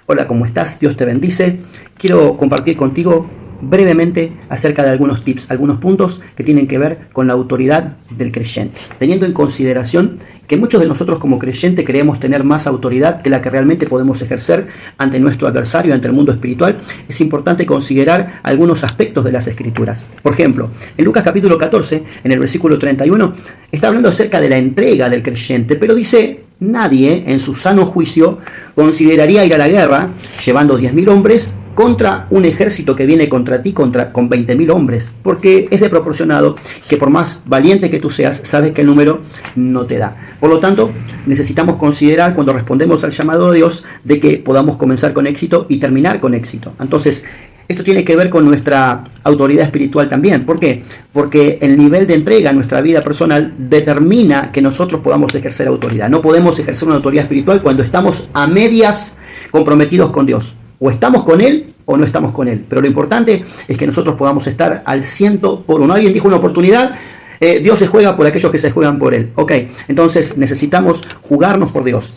Hola, ¿cómo estás? Dios te bendice. Quiero compartir contigo brevemente acerca de algunos tips, algunos puntos que tienen que ver con la autoridad del creyente, teniendo en consideración que muchos de nosotros como creyentes creemos tener más autoridad que la que realmente podemos ejercer ante nuestro adversario, ante el mundo espiritual. Es importante considerar algunos aspectos de las Escrituras. Por ejemplo, en Lucas capítulo 14, en el versículo 31, está hablando acerca de la entrega del creyente, pero dice: nadie en su sano juicio consideraría ir a la guerra llevando 10.000 hombres contra un ejército que viene contra ti con 20.000 hombres, porque es desproporcionado que por más valiente que tú seas, sabes que el número no te da. Por lo tanto, necesitamos considerar cuando respondemos al llamado de Dios de que podamos comenzar con éxito y terminar con éxito. Entonces, esto tiene que ver con nuestra autoridad espiritual también. ¿Por qué? Porque el nivel de entrega en nuestra vida personal determina que nosotros podamos ejercer autoridad. No podemos ejercer una autoridad espiritual cuando estamos a medias comprometidos con Dios. O estamos con Él o no estamos con Él. Pero lo importante es que nosotros podamos estar al 100%. Alguien dijo una oportunidad: Dios se juega por aquellos que se juegan por Él. Ok, entonces necesitamos jugarnos por Dios.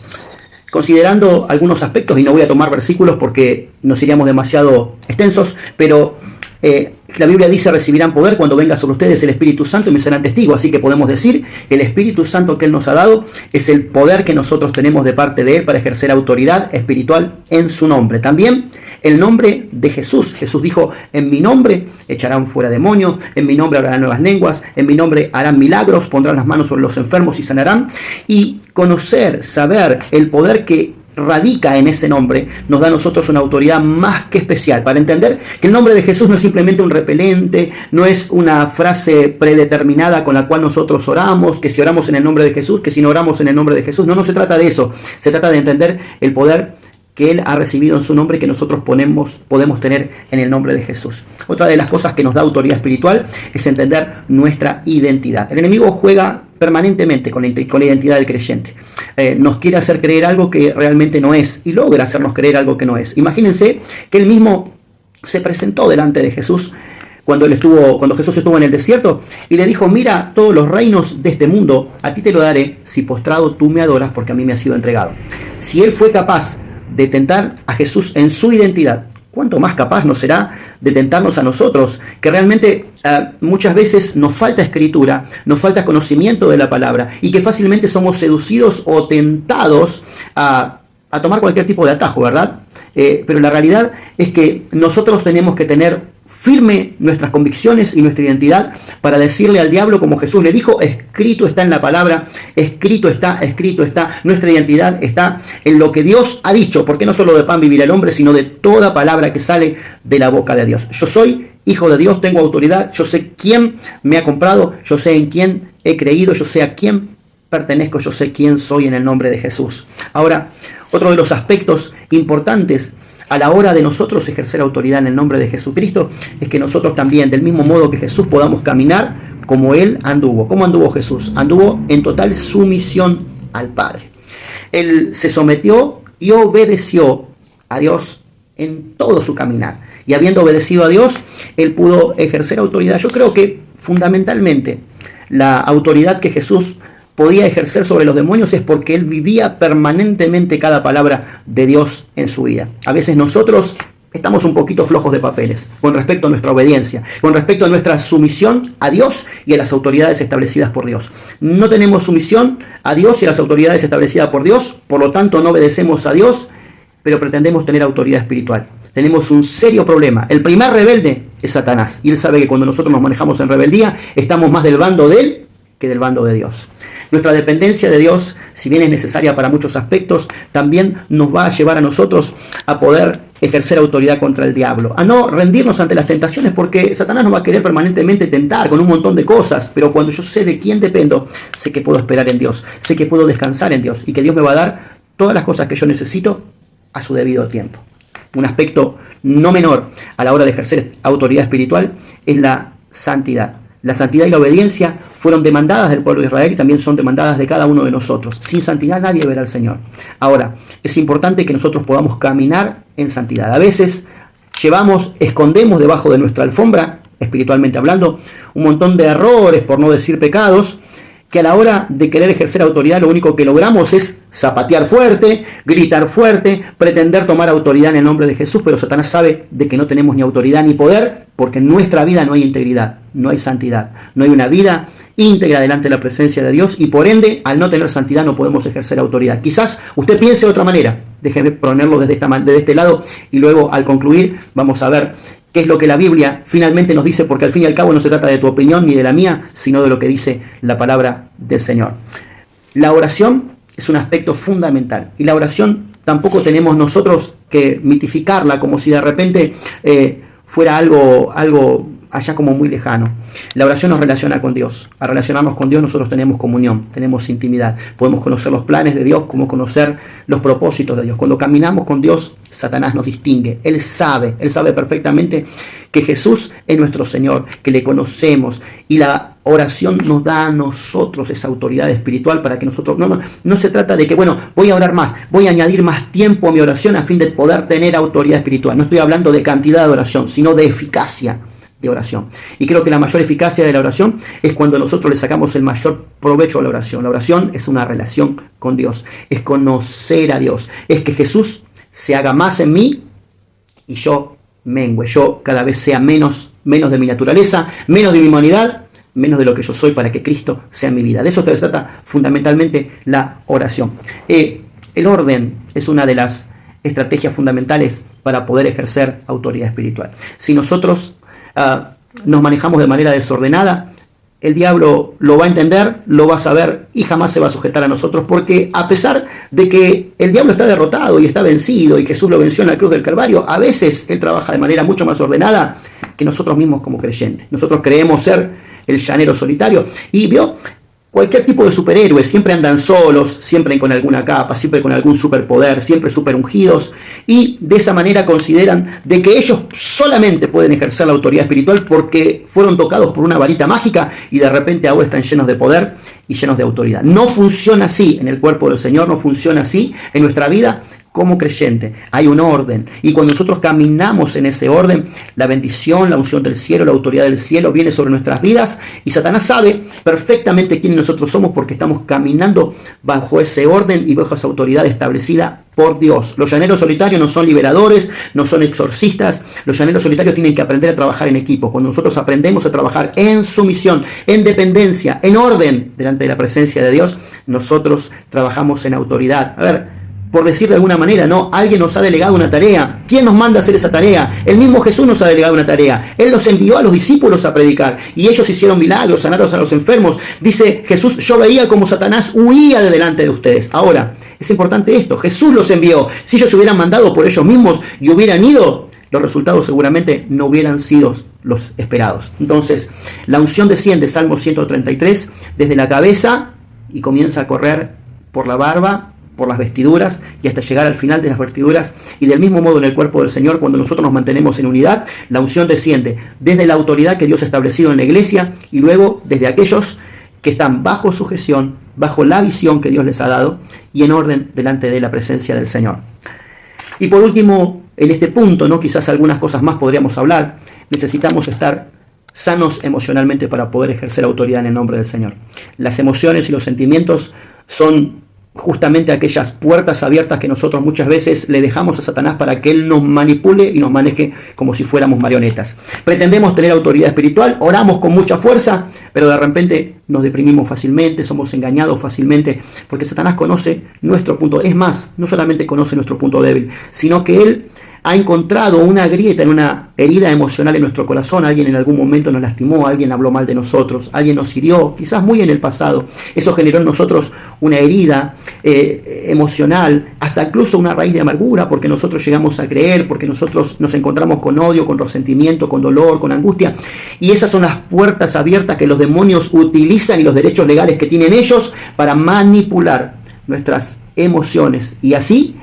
Considerando algunos aspectos, y no voy a tomar versículos porque nos iríamos demasiado extensos, pero la Biblia dice: recibirán poder cuando venga sobre ustedes el Espíritu Santo y me serán testigos. Así que podemos decir que el Espíritu Santo que Él nos ha dado es el poder que nosotros tenemos de parte de Él para ejercer autoridad espiritual en su nombre. También el nombre de Jesús. Jesús dijo: en mi nombre echarán fuera demonios, en mi nombre hablarán nuevas lenguas, en mi nombre harán milagros, pondrán las manos sobre los enfermos y sanarán. Y conocer, saber el poder que radica en ese nombre nos da a nosotros una autoridad más que especial para entender que el nombre de Jesús no es simplemente un repelente, no es una frase predeterminada con la cual nosotros oramos, que si oramos en el nombre de Jesús, que si no oramos en el nombre de Jesús. No se trata de eso, se trata de entender el poder que Él ha recibido en su nombre y que nosotros podemos tener en el nombre de Jesús. Otra de las cosas que nos da autoridad espiritual es entender nuestra identidad. El enemigo juega permanentemente con la identidad del creyente. Nos quiere hacer creer algo que realmente no es y logra hacernos creer algo que no es. Imagínense que Él mismo se presentó delante de Jesús cuando Jesús estuvo en el desierto y le dijo: mira, todos los reinos de este mundo a ti te lo daré si postrado tú me adoras, porque a mí me ha sido entregado. Si Él fue capaz de tentar a Jesús en su identidad, ¿cuánto más capaz nos será de tentarnos a nosotros? Que realmente muchas veces nos falta escritura, nos falta conocimiento de la palabra y que fácilmente somos seducidos o tentados a tomar cualquier tipo de atajo, ¿verdad? Pero la realidad es que nosotros tenemos que tener firme nuestras convicciones y nuestra identidad para decirle al diablo, como Jesús le dijo: escrito está en la palabra, escrito está. Nuestra identidad está en lo que Dios ha dicho, porque no solo de pan vivirá el hombre, sino de toda palabra que sale de la boca de Dios. Yo soy hijo de Dios, tengo autoridad, yo sé quién me ha comprado, yo sé en quién he creído, yo sé a quién pertenezco, yo sé quién soy en el nombre de Jesús. Ahora, otro de los aspectos importantes a la hora de nosotros ejercer autoridad en el nombre de Jesucristo es que nosotros también, del mismo modo que Jesús, podamos caminar como Él anduvo. ¿Cómo anduvo Jesús? Anduvo en total sumisión al Padre. Él se sometió y obedeció a Dios en todo su caminar. Y habiendo obedecido a Dios, Él pudo ejercer autoridad. Yo creo que fundamentalmente la autoridad que Jesús podía ejercer sobre los demonios es porque Él vivía permanentemente cada palabra de Dios en su vida. A veces nosotros estamos un poquito flojos de papeles con respecto a nuestra obediencia, con respecto a nuestra sumisión a Dios y a las autoridades establecidas por Dios. No tenemos sumisión a Dios y a las autoridades establecidas por Dios, por lo tanto no obedecemos a Dios, pero pretendemos tener autoridad espiritual. Tenemos un serio problema. El primer rebelde es Satanás, y él sabe que cuando nosotros nos manejamos en rebeldía, estamos más del bando de él que del bando de Dios. Nuestra dependencia de Dios, si bien es necesaria para muchos aspectos, también nos va a llevar a nosotros a poder ejercer autoridad contra el diablo, a no rendirnos ante las tentaciones, porque Satanás nos va a querer permanentemente tentar con un montón de cosas, pero cuando yo sé de quién dependo, sé que puedo esperar en Dios, sé que puedo descansar en Dios y que Dios me va a dar todas las cosas que yo necesito a su debido tiempo. Un aspecto no menor a la hora de ejercer autoridad espiritual es la santidad. La santidad y la obediencia fueron demandadas del pueblo de Israel y también son demandadas de cada uno de nosotros. Sin santidad nadie verá al Señor. Ahora, es importante que nosotros podamos caminar en santidad. A veces escondemos debajo de nuestra alfombra, espiritualmente hablando, un montón de errores, por no decir pecados, que a la hora de querer ejercer autoridad lo único que logramos es zapatear fuerte, gritar fuerte, pretender tomar autoridad en el nombre de Jesús, pero Satanás sabe de que no tenemos ni autoridad ni poder, porque en nuestra vida no hay integridad, no hay santidad, no hay una vida íntegra delante de la presencia de Dios, y por ende, al no tener santidad no podemos ejercer autoridad. Quizás usted piense de otra manera, déjeme ponerlo desde este lado, y luego al concluir vamos a ver qué es lo que la Biblia finalmente nos dice, porque al fin y al cabo no se trata de tu opinión ni de la mía, sino de lo que dice la palabra del Señor. La oración es un aspecto fundamental, y la oración tampoco tenemos nosotros que mitificarla como si de repente fuera algo allá como muy lejano. La oración nos relaciona con Dios. Al relacionarnos con Dios nosotros tenemos comunión, tenemos intimidad. Podemos conocer los planes de Dios, como conocer los propósitos de Dios. Cuando caminamos con Dios, Satanás nos distingue. Él sabe perfectamente que Jesús es nuestro Señor, que le conocemos, y la oración nos da a nosotros esa autoridad espiritual para que nosotros, no se trata de que, bueno, voy a orar más, voy a añadir más tiempo a mi oración a fin de poder tener autoridad espiritual. No estoy hablando de cantidad de oración, sino de eficacia de oración. Y creo que la mayor eficacia de la oración es cuando nosotros le sacamos el mayor provecho a la oración. La oración es una relación con Dios, es conocer a Dios, es que Jesús se haga más en mí y yo mengue, yo cada vez sea menos de mi naturaleza, menos de mi humanidad, menos de lo que yo soy, para que Cristo sea mi vida. De eso se trata fundamentalmente la oración. El orden es una de las estrategias fundamentales para poder ejercer autoridad espiritual. Si nosotros nos manejamos de manera desordenada, el diablo lo va a entender, lo va a saber y jamás se va a sujetar a nosotros, porque a pesar de que el diablo está derrotado y está vencido y Jesús lo venció en la cruz del Calvario, a veces él trabaja de manera mucho más ordenada que nosotros mismos como creyentes. Nosotros creemos ser el llanero solitario, y vio, cualquier tipo de superhéroes siempre andan solos, siempre con alguna capa, siempre con algún superpoder, siempre super ungidos, y de esa manera consideran de que ellos solamente pueden ejercer la autoridad espiritual porque fueron tocados por una varita mágica y de repente ahora están llenos de poder y llenos de autoridad. No funciona así en el cuerpo del Señor, no funciona así en nuestra vida como creyente. Hay un orden, y cuando nosotros caminamos en ese orden, la bendición, la unción del cielo, la autoridad del cielo viene sobre nuestras vidas, y Satanás sabe perfectamente quién nosotros somos porque estamos caminando bajo ese orden y bajo esa autoridad establecida por Dios. Los llaneros solitarios no son liberadores, no son exorcistas. Los llaneros solitarios tienen que aprender a trabajar en equipo. Cuando nosotros aprendemos a trabajar en sumisión, en dependencia, en orden delante de la presencia de Dios, nosotros trabajamos en autoridad. A ver, por decir de alguna manera, no, alguien nos ha delegado una tarea. ¿Quién nos manda a hacer esa tarea? El mismo Jesús nos ha delegado una tarea. Él los envió a los discípulos a predicar, y ellos hicieron milagros, sanaron a los enfermos. Dice Jesús, yo veía como Satanás huía de delante de ustedes. Ahora, es importante esto, Jesús los envió. Si ellos se hubieran mandado por ellos mismos y hubieran ido, los resultados seguramente no hubieran sido los esperados. Entonces, la unción desciende, Salmo 133, desde la cabeza y comienza a correr por la barba, por las vestiduras, y hasta llegar al final de las vestiduras. Y del mismo modo en el cuerpo del Señor, cuando nosotros nos mantenemos en unidad, la unción desciende desde la autoridad que Dios ha establecido en la iglesia, y luego desde aquellos que están bajo sujeción, bajo la visión que Dios les ha dado, y en orden delante de la presencia del Señor. Y por último, en este punto, ¿no? Quizás algunas cosas más podríamos hablar. Necesitamos estar sanos emocionalmente para poder ejercer autoridad en el nombre del Señor. Las emociones y los sentimientos son justamente aquellas puertas abiertas que nosotros muchas veces le dejamos a Satanás para que él nos manipule y nos maneje como si fuéramos marionetas. Pretendemos tener autoridad espiritual, oramos con mucha fuerza, pero de repente nos deprimimos fácilmente, somos engañados fácilmente, porque Satanás conoce nuestro punto. Es más, no solamente conoce nuestro punto débil, sino que él ha encontrado una grieta, en una herida emocional en nuestro corazón. Alguien en algún momento nos lastimó, alguien habló mal de nosotros, alguien nos hirió, quizás muy en el pasado. Eso generó en nosotros una herida emocional, hasta incluso una raíz de amargura, porque nosotros llegamos a creer, porque nosotros nos encontramos con odio, con resentimiento, con dolor, con angustia. Y esas son las puertas abiertas que los demonios utilizan, y los derechos legales que tienen ellos para manipular nuestras emociones y así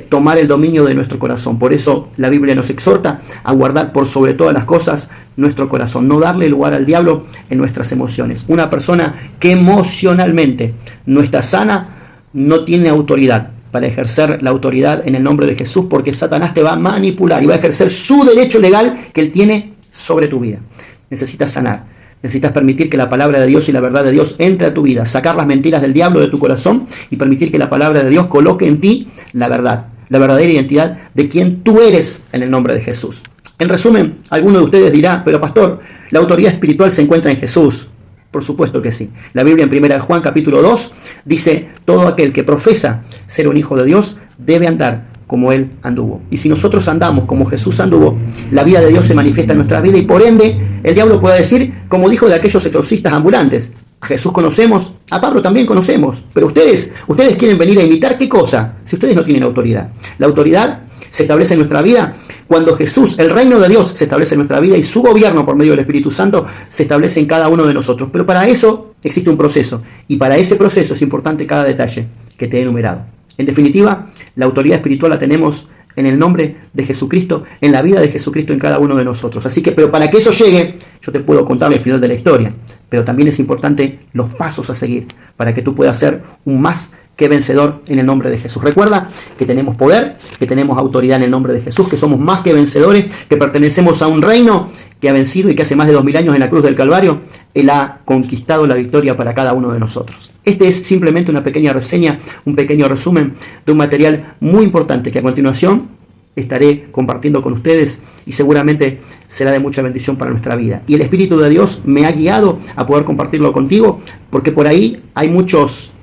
tomar el dominio de nuestro corazón. Por eso la Biblia nos exhorta a guardar por sobre todas las cosas nuestro corazón, no darle lugar al diablo en nuestras emociones. Una persona que emocionalmente no está sana no tiene autoridad para ejercer la autoridad en el nombre de Jesús, porque Satanás te va a manipular y va a ejercer su derecho legal que él tiene sobre tu vida. Necesitas sanar. Necesitas permitir que la palabra de Dios y la verdad de Dios entre a tu vida, sacar las mentiras del diablo de tu corazón y permitir que la palabra de Dios coloque en ti la verdad, la verdadera identidad de quien tú eres en el nombre de Jesús. En resumen, alguno de ustedes dirá, pero pastor, la autoridad espiritual se encuentra en Jesús. Por supuesto que sí. La Biblia en 1 Juan capítulo 2 dice, todo aquel que profesa ser un hijo de Dios debe andar como Él anduvo. Y si nosotros andamos como Jesús anduvo, la vida de Dios se manifiesta en nuestra vida y por ende el diablo puede decir, como dijo de aquellos exorcistas ambulantes, a Jesús conocemos, a Pablo también conocemos, pero ustedes quieren venir a imitar ¿qué cosa? Si ustedes no tienen autoridad. La autoridad se establece en nuestra vida cuando Jesús, el reino de Dios, se establece en nuestra vida y su gobierno por medio del Espíritu Santo se establece en cada uno de nosotros. Pero para eso existe un proceso y para ese proceso es importante cada detalle que te he enumerado. En definitiva, la autoridad espiritual la tenemos en el nombre de Jesucristo, en la vida de Jesucristo en cada uno de nosotros. Así que, pero para que eso llegue, yo te puedo contar el final de la historia, pero también es importante los pasos a seguir para que tú puedas ser un más que vencedor en el nombre de Jesús. Recuerda que tenemos poder, que tenemos autoridad en el nombre de Jesús, que somos más que vencedores, que pertenecemos a un reino que ha vencido y que hace más de 2000 años en la cruz del Calvario, Él ha conquistado la victoria para cada uno de nosotros. Este es simplemente una pequeña reseña, un pequeño resumen de un material muy importante que a continuación estaré compartiendo con ustedes y seguramente será de mucha bendición para nuestra vida. Y el Espíritu de Dios me ha guiado a poder compartirlo contigo, porque por ahí hay muchos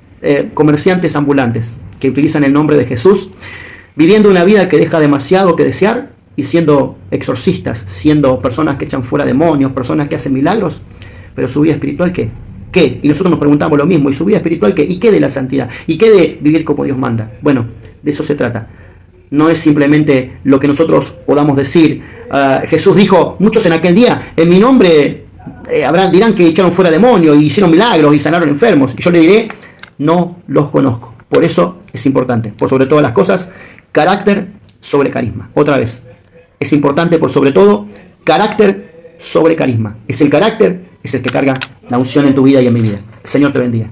comerciantes ambulantes que utilizan el nombre de Jesús, viviendo una vida que deja demasiado que desear y siendo exorcistas, siendo personas que echan fuera demonios, personas que hacen milagros, pero su vida espiritual ¿qué? ¿Qué? Y nosotros nos preguntamos lo mismo, ¿y su vida espiritual qué? ¿Y qué de la santidad? ¿Y qué de vivir como Dios manda? Bueno, de eso se trata. No es simplemente lo que nosotros podamos decir. Jesús dijo, muchos en aquel día, en mi nombre dirán que echaron fuera demonios y hicieron milagros y sanaron enfermos. Y yo le diré, no los conozco. Por eso es importante, por sobre todas las cosas, carácter sobre carisma. Otra vez, es importante por sobre todo, carácter sobre carisma. Es el carácter, es el que carga la unción en tu vida y en mi vida. El Señor te bendiga.